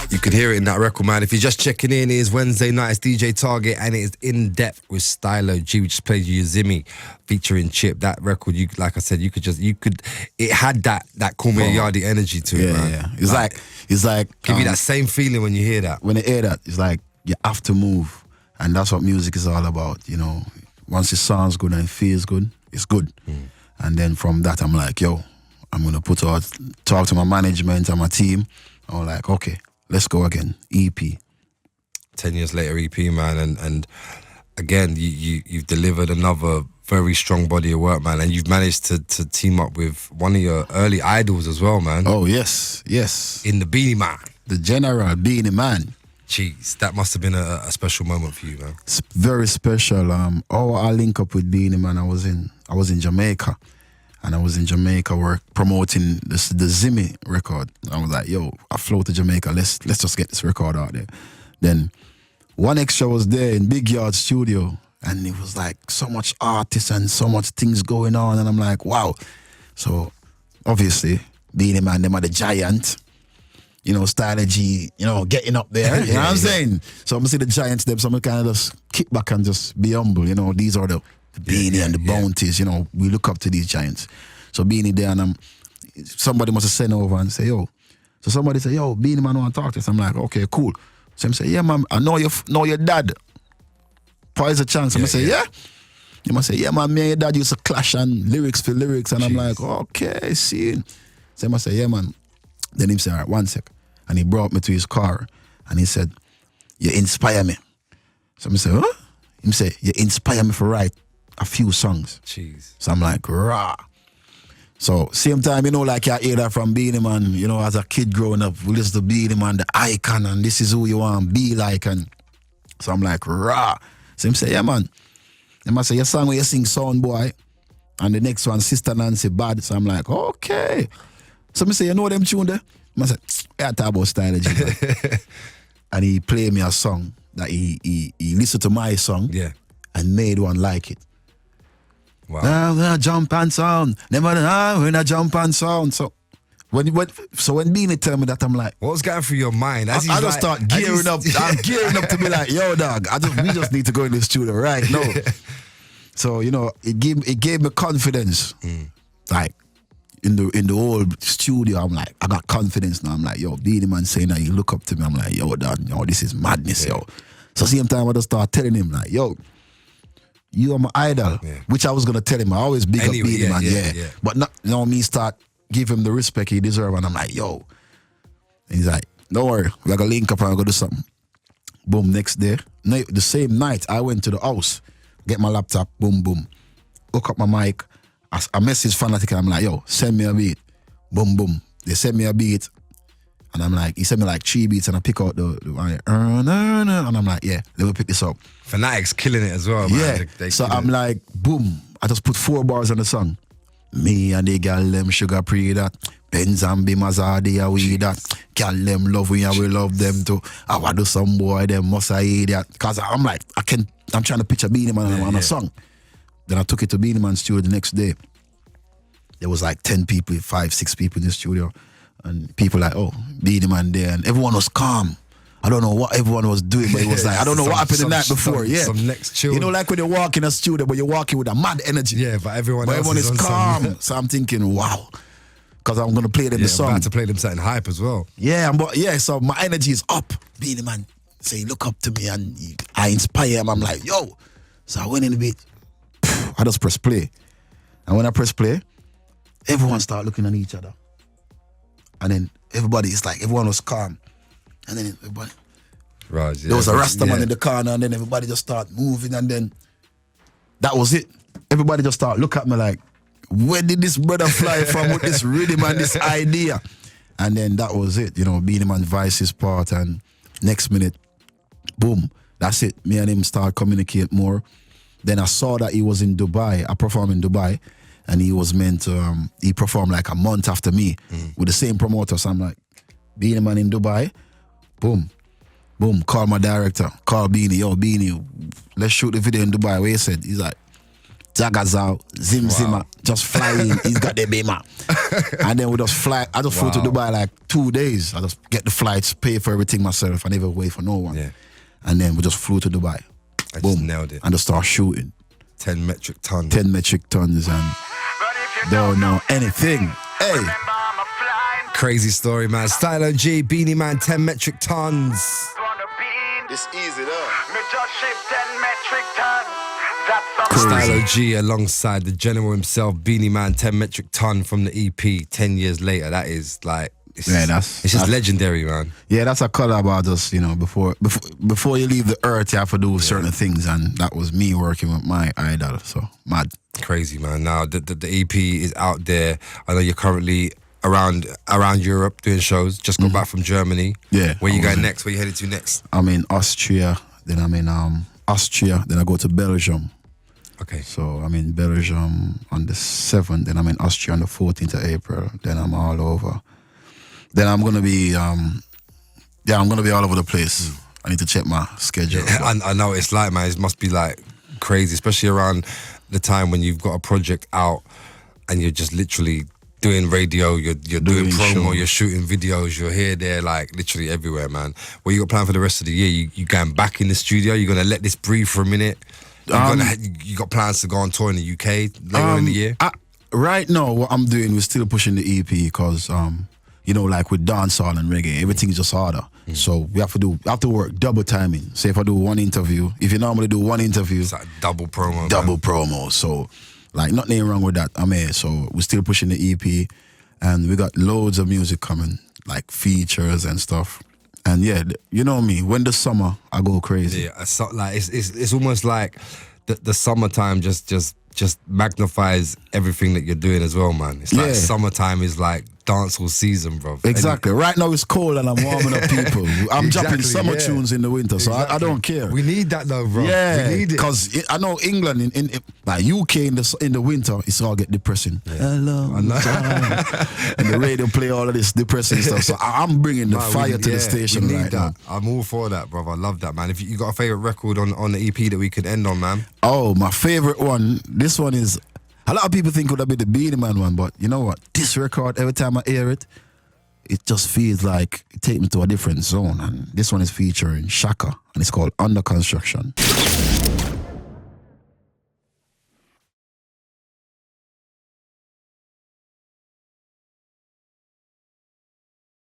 You could hear it in that record, man. If you're just checking in, it is Wednesday night. It's DJ Target, and it is In Depth with Stylo G. We just played Yu Zimme featuring Chip. That record, you like I said, it had that Call Me A Yardie energy to it, man. Yeah. It's like give you that same feeling when you hear that. When you hear that, it's like you have to move, and that's what music is all about. You know, once it sounds good and it feels good, it's good. And then from that, I'm like, yo, I'm gonna talk to my management and my team. I'm like, okay, let's go again. EP. 10 years later, EP, man, and again, you've delivered another very strong body of work, man, and you've managed to team up with one of your early idols as well, man. Oh yes. In the Beenie Man, the General Beenie Man. Jeez, that must have been a special moment for you, man. It's very special. I link up with Beenie Man. I was in Jamaica. And I was in Jamaica promoting the Zimme record. I was like, yo, I flew to Jamaica. Let's just get this record out there. Then One Extra was there in Big Yard studio, and it was like so much artists and so much things going on. And I'm like, wow. So obviously, Beenie Man, them are the giant. You know, Stylo G, you know, getting up there. You know what I'm saying? So I'm gonna see the giants there. So I'm gonna kind of just kick back and just be humble. You know, these are the Beenie and the Bounties, you know, we look up to these giants. So Beenie there, and somebody must have sent over and say, yo. So somebody say, yo, Beenie Man want to talk to us. I'm like, okay, cool. So him say, yeah, man, I know your dad. Poise a chance. I say, yeah. You must say, yeah, man, me and your dad used to clash on lyrics for lyrics. And I'm like, okay, see. So I must say, yeah, man. Then he said, all right, one sec. And he brought me to his car. And he said, you inspire me. So I said, huh? He said, you inspire me for write a few songs. Jeez. So I'm like, rah. So same time, you know, like I hear that from Beenie Man, you know, as a kid growing up, we listen to Beenie Man, the icon, and this is who you want to be like. And so I'm like, rah. So him say, yeah, man. They must say, your song where you sing Soundboy, and the next one, Sister Nancy Bad. So I'm like, okay. So I say, you know them tune there? I say, yeah, talk about Stylo G. And he played me a song that he listened to my song and made one like it. Wow. Now when I jump and sound, never know when I jump and sound. So when Beenie tell me that, I'm like, what was going through your mind? I just start gearing up. I'm gearing up to be like, yo, dog, we just need to go in the studio right now. So, you know, it gave me confidence. Like in the whole studio, I'm like, I got confidence now. I'm like, yo, Beenie Man saying that, you look up to me. I'm like, yo, dog, yo, this is madness, yo. So same time I just start telling him like, yo, you are my idol, which I was gonna tell him. I always big up Beenie Man, but not, you know, me start give him the respect he deserves, and I'm like, yo. And he's like, don't worry, we're gonna link up and we're gonna do something. Boom, next day, the same night, I went to the house, get my laptop, boom, boom, hook up my mic. I message Fanatic and I'm like, yo, send me a beat. Boom, boom. They send me a beat. And I'm like, he sent me like 3 beats and I pick out the and I'm like, yeah, let me pick this up. Fanatic's killing it as well, man. Yeah. They so I'm like, boom. I just put 4 bars on the song. Me and the gal them sugar pre that. Benz and Bimazadi are we that. Gal them love we and we love them too. I want to do some boy, them must I eat that. Cause I'm like, I'm trying to picture Beenie Man on a song. Then I took it to Beenie Man's studio the next day. There was like 10 people, 5, 6 people in the studio. And people like, oh, Beenie Man there. And everyone was calm. I don't know what everyone was doing, but it was like, I don't know what happened the night before. Some next chill. You know, like when you walk in a studio, but you're walking with a mad energy. Yeah, but everyone is calm. So I'm thinking, wow. Because I'm going to play them the song. I'm about to play them something hype as well. Yeah, so my energy is up. Beenie Man say, look up to me, and I inspire him. I'm like, yo. So I went in a bit. I just press play. And when I press play, everyone started looking at each other. And then everyone was calm. And then everybody, there was a Rasta man in the corner, and then everybody just started moving, and then that was it. Everybody just started look at me like, where did this brother fly from with this rhythm and this idea? And then that was it, you know, Beenie Man vice his part, and next minute, boom, that's it. Me and him start communicate more. Then I saw that he was in Dubai. I performed in Dubai, and he was meant to, he performed like a month after me with the same promoter. So I'm like, Beenie Man in Dubai, boom, boom, call my director, call Beenie, yo, Beenie, let's shoot the video in Dubai. Where he said, he's like, Jagger's out, Zimmer, just fly in, he's got the beamer. And then we just fly, I just flew to Dubai like 2 days. I just get the flights, pay for everything myself, I never wait for no one. Yeah. And then we just flew to Dubai. Just nailed it. And just start shooting. 10 metric tons. 10 metric tons, and don't know anything. Hey. Crazy story, man. Stylo G, Beenie Man, 10 metric tons. It's easy, though. Stylo G alongside the general himself, Beenie Man, 10 metric ton from the EP, 10 years later. That is like, it's just legendary, man. Yeah, that's a collab I just, you know, before you leave the earth, you have to do certain things, and that was me working with my idol, so mad. Crazy, man. Now, the EP is out there. I know you're currently around Europe doing shows. Just got back from Germany. Yeah. Where you going next? Where you headed to next? I'm in Austria, then I'm in Austria, then I go to Belgium. Okay. So I'm in Belgium on the 7th, then I'm in Austria on the 14th of April, then I'm all over. Then I'm gonna be I'm gonna be all over the place. I need to check my schedule. Yeah, I know what it's like, man. It must be like crazy, especially around the time when you've got a project out and you're just literally doing radio, you're doing promo, show. You're shooting videos, you're here, there, like literally everywhere, man. What you got planned for the rest of the year? You going back in the studio? You gonna let this breathe for a minute? You got plans to go on tour in the UK later in the year? Right now, what I'm doing, we're still pushing the EP because you know, like with dancehall and reggae, everything's just harder. So we have to work double timing. Say if I do one interview, if you normally do one interview, It's like double promo. double promo. So like nothing wrong with that. I'm here. So we're still pushing the EP, and we got loads of music coming, like features and stuff. And yeah, you know me. When the summer, I go crazy. Yeah, like it's almost like the summertime just magnifies everything that you're doing as well, man. It's like summertime is like dancehall season, bro. Exactly. Right now it's cold and I'm warming up people. I'm dropping summer tunes in the winter, so I don't care. We need that though, bro. Yeah, we need it. because I know England in like UK in the winter, it's all get depressing. Hello, and the radio play all of this depressing stuff. So I'm bringing the fire to the station we need right that. now. I'm all for that, brother. I love that, man. If you got a favorite record on the EP that we could end on, man. Oh, my favorite one. This one is. A lot of people think it would have been the Beenie Man one, but you know what? This record, every time I hear it, it just feels like it takes me to a different zone. And this one is featuring Shaka, and it's called Under Construction.